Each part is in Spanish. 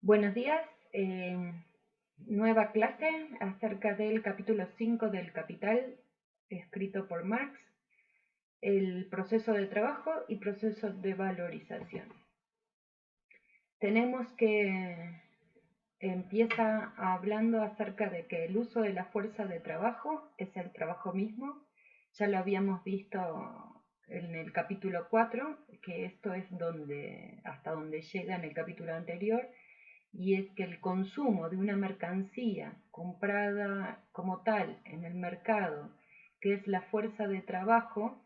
Buenos días, nueva clase acerca del capítulo 5 del Capital, escrito por Marx, el proceso de trabajo y proceso de valorización. Tenemos que empieza hablando acerca de que el uso de la fuerza de trabajo es el trabajo mismo. Ya lo habíamos visto en el capítulo 4, que esto es hasta donde llega en el capítulo anterior, y es que el consumo de una mercancía comprada como tal en el mercado, que es la fuerza de trabajo,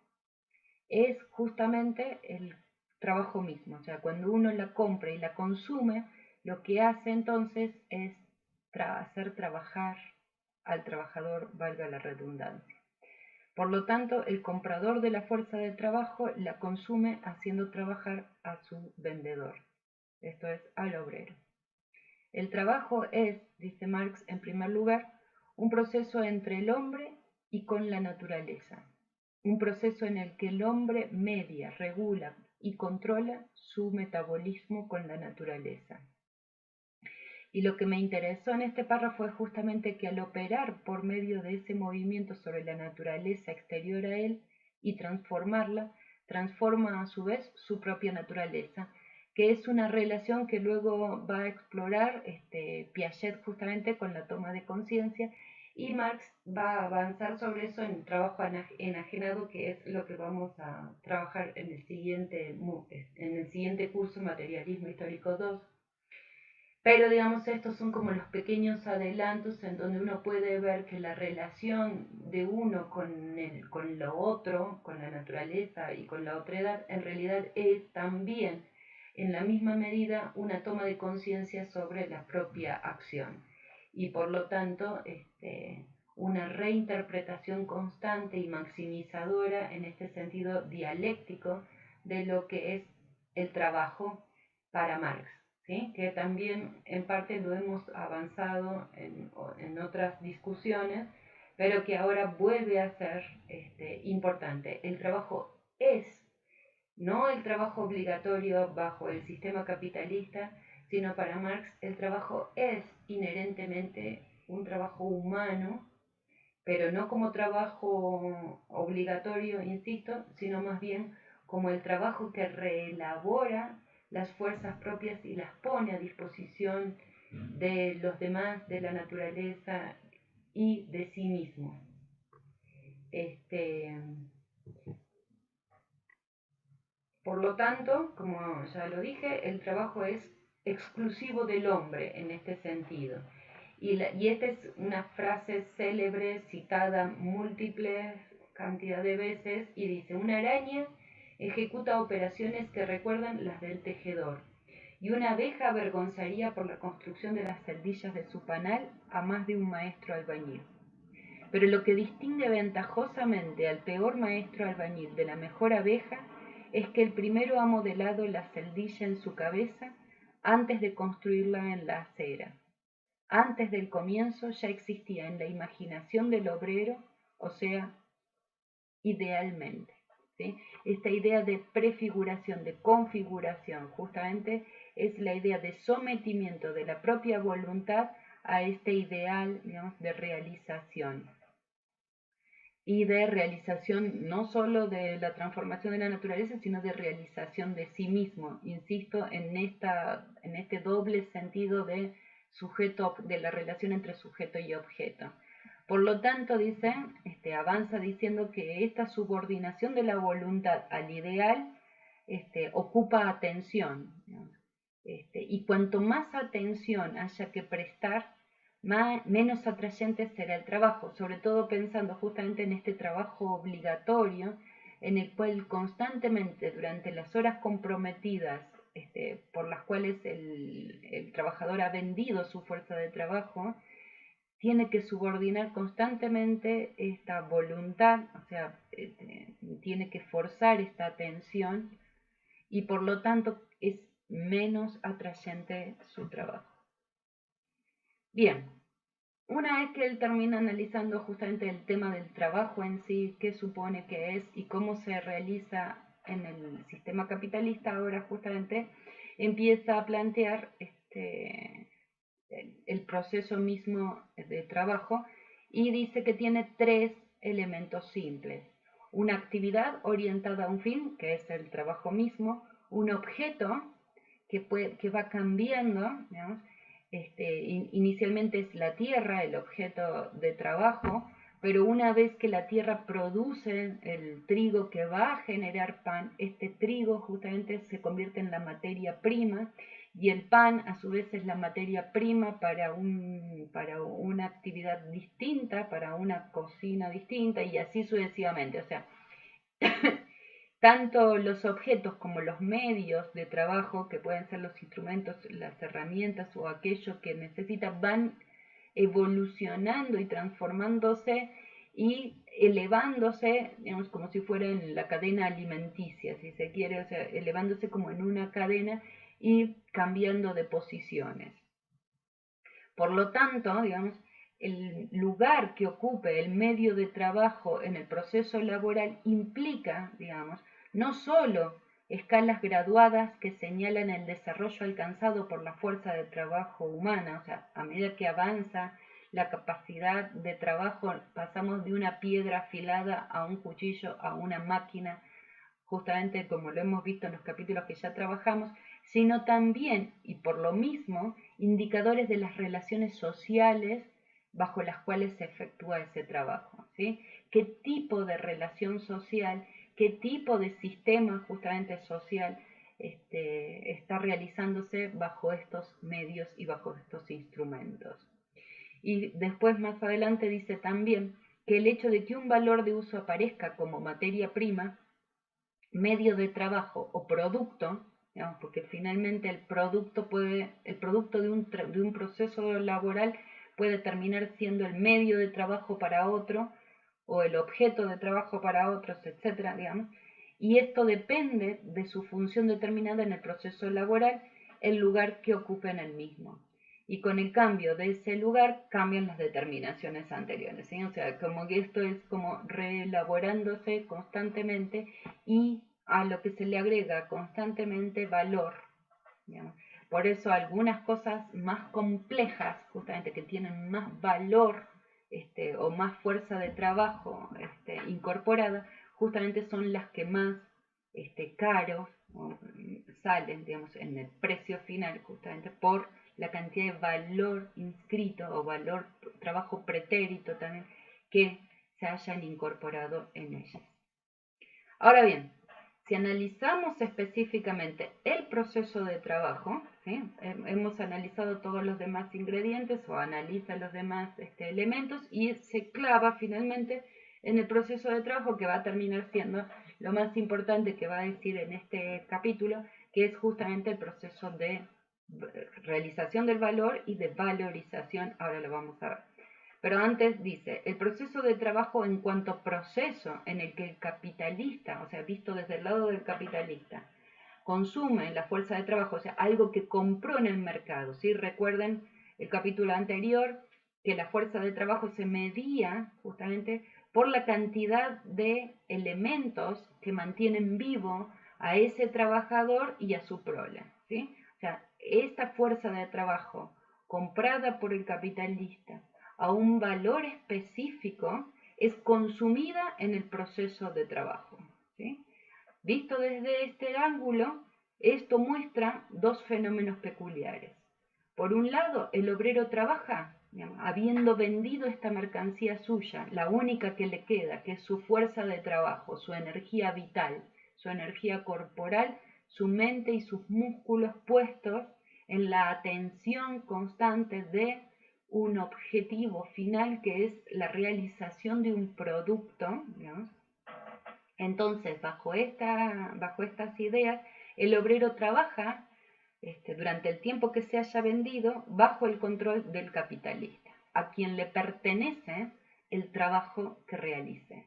es justamente el trabajo mismo. O sea, cuando uno la compra y la consume, lo que hace entonces es hacer trabajar al trabajador, valga la redundancia. Por lo tanto, el comprador de la fuerza de trabajo la consume haciendo trabajar a su vendedor, esto es, al obrero. El trabajo es, dice Marx, en primer lugar, un proceso entre el hombre y con la naturaleza, un proceso en el que el hombre media, regula y controla su metabolismo con la naturaleza. Y lo que me interesó en este párrafo es justamente que al operar por medio de ese movimiento sobre la naturaleza exterior a él y transformarla, transforma a su vez su propia naturaleza, que es una relación que luego va a explorar Piaget justamente con la toma de conciencia, y Marx va a avanzar sobre eso en el trabajo enajenado, que es lo que vamos a trabajar en el siguiente curso, Materialismo Histórico 2. Pero digamos, estos son como los pequeños adelantos en donde uno puede ver que la relación de uno con lo otro, con la naturaleza y con la otredad, en realidad es también en la misma medida una toma de conciencia sobre la propia acción. Y por lo tanto, una reinterpretación constante y maximizadora en este sentido dialéctico de lo que es el trabajo para Marx. ¿Sí? Que también en parte lo hemos avanzado en otras discusiones, pero que ahora vuelve a ser importante. El trabajo es, no el trabajo obligatorio bajo el sistema capitalista, sino para Marx el trabajo es inherentemente un trabajo humano, pero no como trabajo obligatorio, insisto, sino más bien como el trabajo que reelabora las fuerzas propias y las pone a disposición de los demás, de la naturaleza y de sí mismo. Por lo tanto, como ya lo dije, el trabajo es exclusivo del hombre en este sentido. Y esta es una frase célebre, citada múltiples cantidad de veces, y dice: una araña ejecuta operaciones que recuerdan las del tejedor, y una abeja avergonzaría por la construcción de las celdillas de su panal a más de un maestro albañil. Pero lo que distingue ventajosamente al peor maestro albañil de la mejor abeja es que el primero ha modelado la celdilla en su cabeza antes de construirla en la acera. Antes del comienzo ya existía en la imaginación del obrero, o sea, idealmente. ¿Sí? Esta idea de prefiguración, de configuración, justamente es la idea de sometimiento de la propia voluntad a este ideal, digamos, de realización. Y de realización no solo de la transformación de la naturaleza, sino de realización de sí mismo. Insisto en este doble sentido de sujeto, de la relación entre sujeto y objeto. Por lo tanto, dice, avanza diciendo que esta subordinación de la voluntad al ideal ocupa atención. Y cuanto más atención haya que prestar, menos atrayente será el trabajo, sobre todo pensando justamente en este trabajo obligatorio, en el cual constantemente durante las horas comprometidas por las cuales el trabajador ha vendido su fuerza de trabajo, tiene que subordinar constantemente esta voluntad, o sea, tiene que forzar esta atención, y por lo tanto es menos atrayente su trabajo. Bien, una vez que él termina analizando justamente el tema del trabajo en sí, qué supone que es y cómo se realiza en el sistema capitalista, ahora justamente empieza a plantear el proceso mismo de trabajo y dice que tiene 3 elementos simples. Una actividad orientada a un fin, que es el trabajo mismo, un objeto que va cambiando, digamos, inicialmente es la tierra el objeto de trabajo, pero una vez que la tierra produce el trigo que va a generar pan, este trigo justamente se convierte en la materia prima y el pan a su vez es la materia prima para una actividad distinta, para una cocina distinta y así sucesivamente. O sea, tanto los objetos como los medios de trabajo, que pueden ser los instrumentos, las herramientas o aquello que necesitan, van evolucionando y transformándose y elevándose, digamos, como si fuera en la cadena alimenticia, si se quiere, o sea, elevándose como en una cadena y cambiando de posiciones. Por lo tanto, digamos, el lugar que ocupe el medio de trabajo en el proceso laboral implica, digamos, no solo escalas graduadas que señalan el desarrollo alcanzado por la fuerza de trabajo humana, o sea, a medida que avanza la capacidad de trabajo, pasamos de una piedra afilada a un cuchillo, a una máquina, justamente como lo hemos visto en los capítulos que ya trabajamos, sino también, y por lo mismo, indicadores de las relaciones sociales bajo las cuales se efectúa ese trabajo, ¿sí? ¿Qué tipo de relación social, qué tipo de sistema justamente social está realizándose bajo estos medios y bajo estos instrumentos? Y después más adelante dice también que el hecho de que un valor de uso aparezca como materia prima, medio de trabajo o producto, digamos, porque finalmente el producto de un proceso laboral puede terminar siendo el medio de trabajo para otro o el objeto de trabajo para otros, etcétera, digamos, y esto depende de su función determinada en el proceso laboral, el lugar que ocupe en el mismo. Y con el cambio de ese lugar cambian las determinaciones anteriores, ¿sí? O sea, como que esto es como reelaborándose constantemente y a lo que se le agrega constantemente valor, digamos. Por eso algunas cosas más complejas, justamente que tienen más valor o más fuerza de trabajo incorporada, justamente son las que más caros salen, digamos, en el precio final, justamente por la cantidad de valor inscrito o valor, trabajo pretérito también, que se hayan incorporado en ellas. Ahora bien, si analizamos específicamente el proceso de trabajo, ¿sí? Hemos analizado todos los demás ingredientes o analiza los demás elementos y se clava finalmente en el proceso de trabajo que va a terminar siendo lo más importante que va a decir en este capítulo, que es justamente el proceso de realización del valor y de valorización. Ahora lo vamos a ver. Pero antes dice, el proceso de trabajo en cuanto proceso en el que el capitalista, o sea, visto desde el lado del capitalista, consume la fuerza de trabajo, o sea, algo que compró en el mercado, ¿sí? Recuerden el capítulo anterior, que la fuerza de trabajo se medía justamente por la cantidad de elementos que mantienen vivo a ese trabajador y a su prole, ¿sí? O sea, esta fuerza de trabajo comprada por el capitalista a un valor específico es consumida en el proceso de trabajo, ¿sí? Visto desde este ángulo, esto muestra dos fenómenos peculiares. Por un lado, el obrero trabaja, digamos, habiendo vendido esta mercancía suya, la única que le queda, que es su fuerza de trabajo, su energía vital, su energía corporal, su mente y sus músculos puestos en la atención constante de un objetivo final que es la realización de un producto, ¿no? Entonces, bajo estas ideas, el obrero trabaja durante el tiempo que se haya vendido bajo el control del capitalista, a quien le pertenece el trabajo que realice.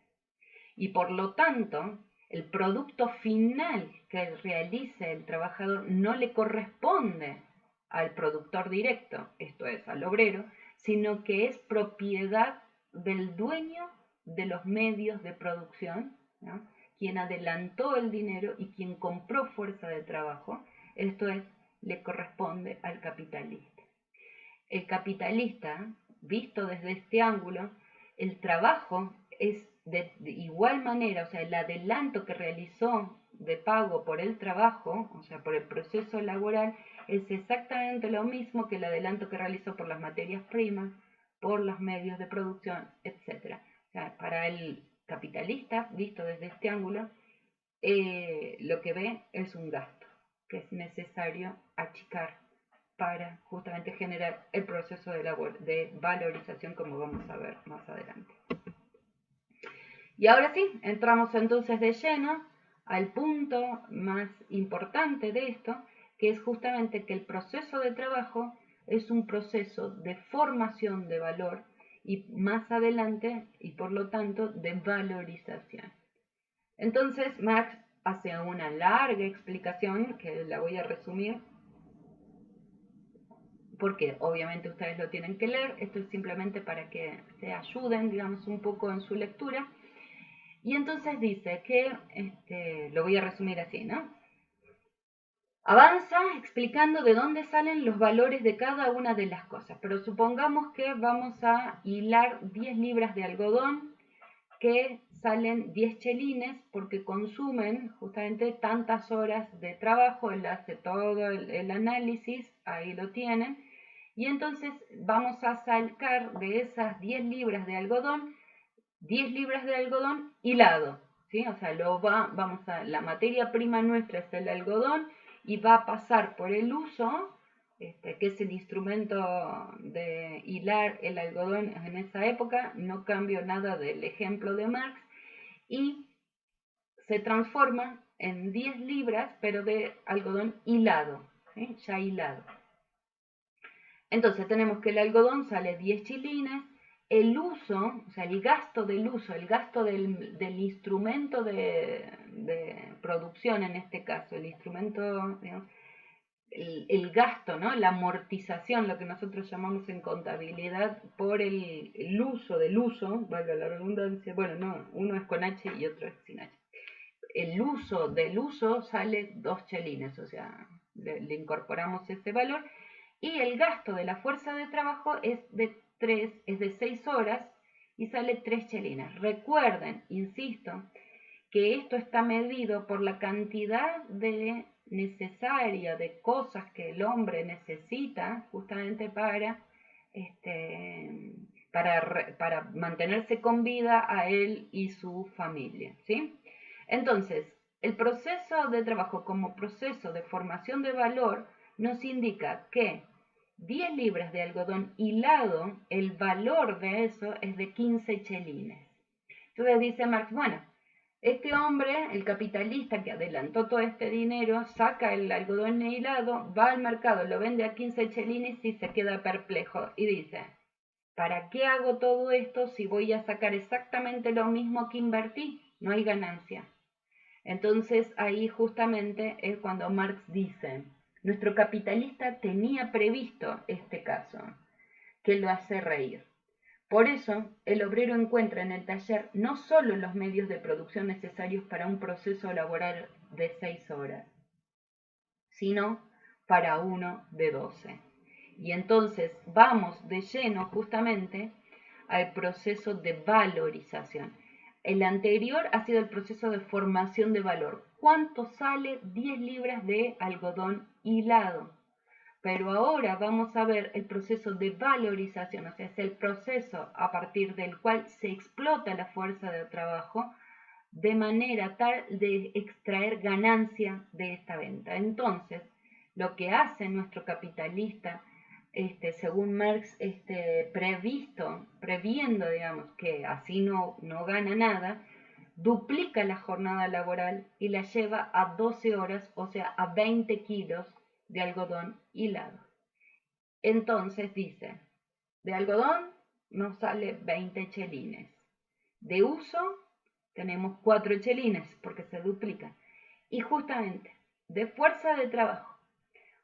Y por lo tanto, el producto final que realice el trabajador no le corresponde al productor directo, esto es, al obrero, sino que es propiedad del dueño de los medios de producción, ¿no? Quien adelantó el dinero y quien compró fuerza de trabajo, esto es, le corresponde al capitalista. el capitalista, visto desde este ángulo, el trabajo es de igual manera, o sea, el adelanto que realizó de pago por el trabajo, o sea, por el proceso laboral, es exactamente lo mismo que el adelanto que realizó por las materias primas, por los medios de producción, etc. O sea, para el capitalista, visto desde este ángulo, lo que ve es un gasto que es necesario achicar para justamente generar el proceso de valorización, como vamos a ver más adelante. Y ahora sí, entramos entonces de lleno al punto más importante de esto, que es justamente que el proceso de trabajo es un proceso de formación de valor y más adelante, y por lo tanto, de valorización. Entonces, Marx hace una larga explicación, que la voy a resumir, porque obviamente ustedes lo tienen que leer, esto es simplemente para que se ayuden, digamos, un poco en su lectura. Y entonces dice que, lo voy a resumir así, ¿no? Avanza explicando de dónde salen los valores de cada una de las cosas, pero supongamos que vamos a hilar 10 libras de algodón que salen 10 chelines porque consumen justamente tantas horas de trabajo. Él hace todo el análisis, ahí lo tienen, y entonces vamos a sacar de esas 10 libras de algodón 10 libras de algodón hilado, ¿sí? O sea, la materia prima nuestra es el algodón y va a pasar por el uso, que es el instrumento de hilar el algodón en esa época, no cambio nada del ejemplo de Marx, y se transforma en 10 libras, pero de algodón hilado, ¿sí? Ya hilado. Entonces tenemos que el algodón sale 10 chelines, el uso, o sea, el gasto del uso, el gasto del instrumento de producción en este caso, el instrumento, digamos, el gasto, ¿no? La amortización, lo que nosotros llamamos en contabilidad, por el uso del uso, valga la redundancia, bueno, no, uno es con H y otro es sin H. El uso del uso sale 2 chelines, o sea, le incorporamos ese valor, y el gasto de la fuerza de trabajo es de 6 horas y sale 3 chelines. Recuerden, insisto, que esto está medido por la cantidad necesaria de cosas que el hombre necesita justamente para mantenerse con vida a él y su familia, ¿sí? Entonces, el proceso de trabajo como proceso de formación de valor nos indica que 10 libras de algodón hilado, el valor de eso es de 15 chelines. Entonces dice Marx, bueno, este hombre, el capitalista que adelantó todo este dinero, saca el algodón hilado, va al mercado, lo vende a 15 chelines y se queda perplejo y dice, ¿para qué hago todo esto si voy a sacar exactamente lo mismo que invertí? No hay ganancia. Entonces ahí justamente es cuando Marx dice, nuestro capitalista tenía previsto este caso, que lo hace reír. Por eso, el obrero encuentra en el taller no solo los medios de producción necesarios para un proceso laboral de 6 horas, sino para uno de 12. Y entonces vamos de lleno justamente al proceso de valorización. El anterior ha sido el proceso de formación de valor. ¿Cuánto sale 10 libras de algodón hilado? Pero ahora vamos a ver el proceso de valorización, o sea, es el proceso a partir del cual se explota la fuerza de trabajo de manera tal de extraer ganancia de esta venta. Entonces, lo que hace nuestro capitalista, según Marx, previendo, digamos, que así no gana nada, duplica la jornada laboral y la lleva a 12 horas, o sea, a 20 kilos de algodón hilado. Entonces dice, de algodón nos sale 20 chelines. De uso tenemos 4 chelines porque se duplican. Y justamente, de fuerza de trabajo,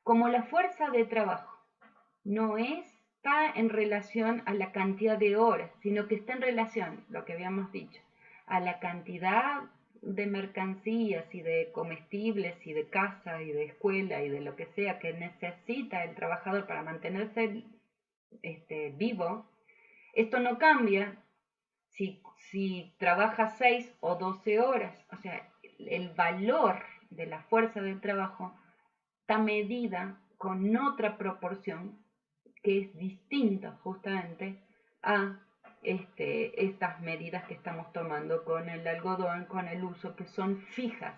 como la fuerza de trabajo no está en relación a la cantidad de horas, sino que está en relación, lo que habíamos dicho, a la cantidad de mercancías y de comestibles y de casa y de escuela y de lo que sea que necesita el trabajador para mantenerse vivo, esto no cambia si trabajas 6 o 12 horas. O sea, el valor de la fuerza del trabajo está medida con otra proporción que es distinta justamente a estas medidas que estamos tomando con el algodón, con el uso, que son fijas,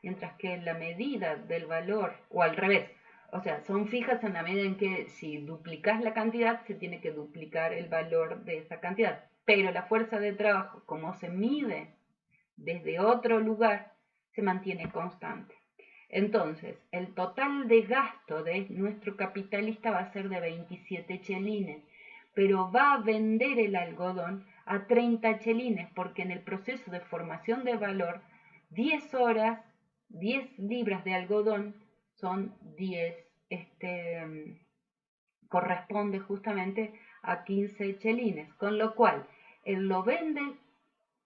mientras que la medida del valor, o al revés, o sea, son fijas en la medida en que si duplicas la cantidad, se tiene que duplicar el valor de esa cantidad. Pero la fuerza de trabajo, como se mide desde otro lugar, se mantiene constante. Entonces, el total de gasto de nuestro capitalista va a ser de 27 chelines, pero va a vender el algodón a 30 chelines, porque en el proceso de formación de valor, 10 horas, 10 libras de algodón son 10, corresponde justamente a 15 chelines, con lo cual él lo vende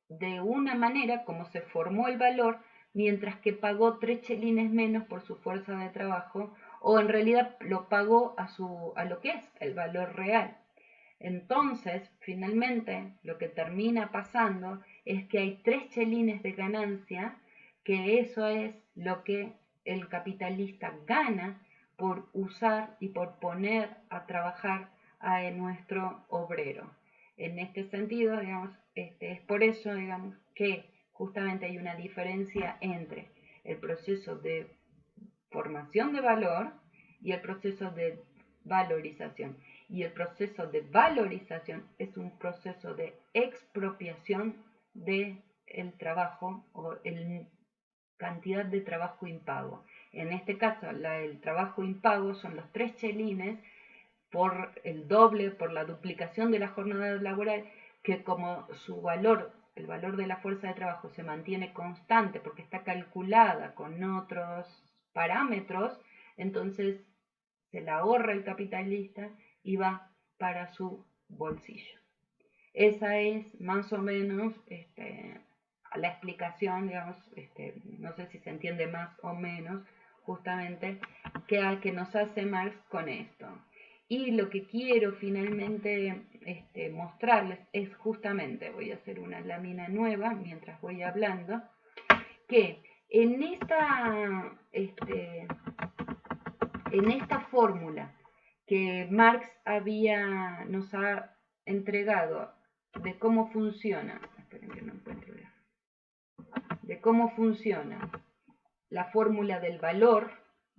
de una manera como se formó el valor, mientras que pagó 3 chelines menos por su fuerza de trabajo, o en realidad lo pagó a lo que es el valor real. Entonces, finalmente, lo que termina pasando es que hay 3 chelines de ganancia, que eso es lo que el capitalista gana por usar y por poner a trabajar a nuestro obrero. En este sentido, digamos, es por eso, digamos, que justamente hay una diferencia entre el proceso de formación de valor y el proceso de valorización. Y el proceso de valorización es un proceso de expropiación del trabajo o el cantidad de trabajo impago. En este caso, el trabajo impago son los 3 chelines por el doble, por la duplicación de la jornada laboral, que como su valor, el valor de la fuerza de trabajo se mantiene constante porque está calculada con otros parámetros, entonces se la ahorra el capitalista y va para su bolsillo. Esa es más o menos la explicación, digamos, no sé si se entiende más o menos, justamente, que nos hace Marx con esto. Y lo que quiero finalmente mostrarles es justamente, voy a hacer una lámina nueva mientras voy hablando, que en esta fórmula que Marx nos ha entregado de cómo funciona, esperen que no encuentro ya, de cómo funciona la fórmula del valor,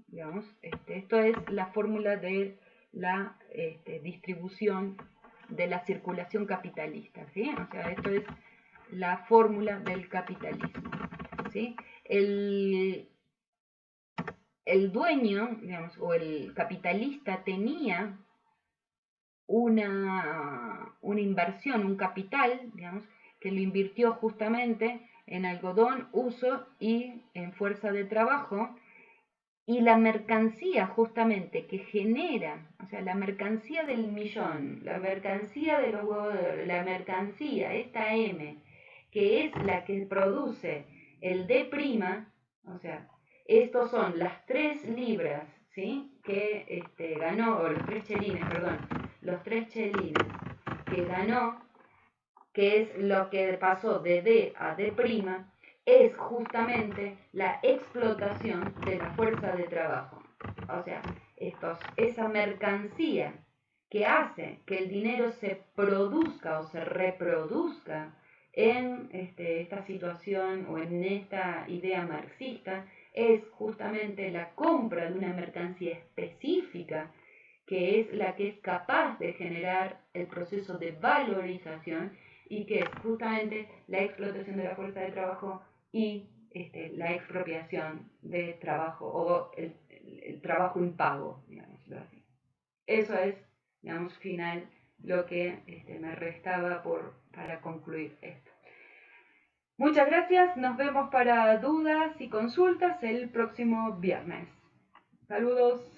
digamos, esto es la fórmula de la distribución de la circulación capitalista, ¿sí? O sea, esto es la fórmula del capitalismo, ¿sí? El dueño, digamos, o el capitalista tenía una inversión, un capital, digamos, que lo invirtió justamente en algodón, uso y en fuerza de trabajo, y la mercancía justamente que genera, o sea, la mercancía del millón, la mercancía de los huevos de oro, la mercancía, esta M, que es la que produce el D', o sea, estos son las 3 libras, ¿sí? Que ganó, o los 3 chelines, perdón, los 3 chelines que ganó, que es lo que pasó de D a D', es justamente la explotación de la fuerza de trabajo. O sea, esa mercancía que hace que el dinero se produzca o se reproduzca en esta situación o en esta idea marxista, es justamente la compra de una mercancía específica que es la que es capaz de generar el proceso de valorización y que es justamente la explotación de la fuerza de trabajo y la expropiación de trabajo o el trabajo impago, digámoslo así. Eso es, digamos, final lo que me restaba para concluir esto. Muchas gracias, nos vemos para dudas y consultas el próximo viernes. Saludos.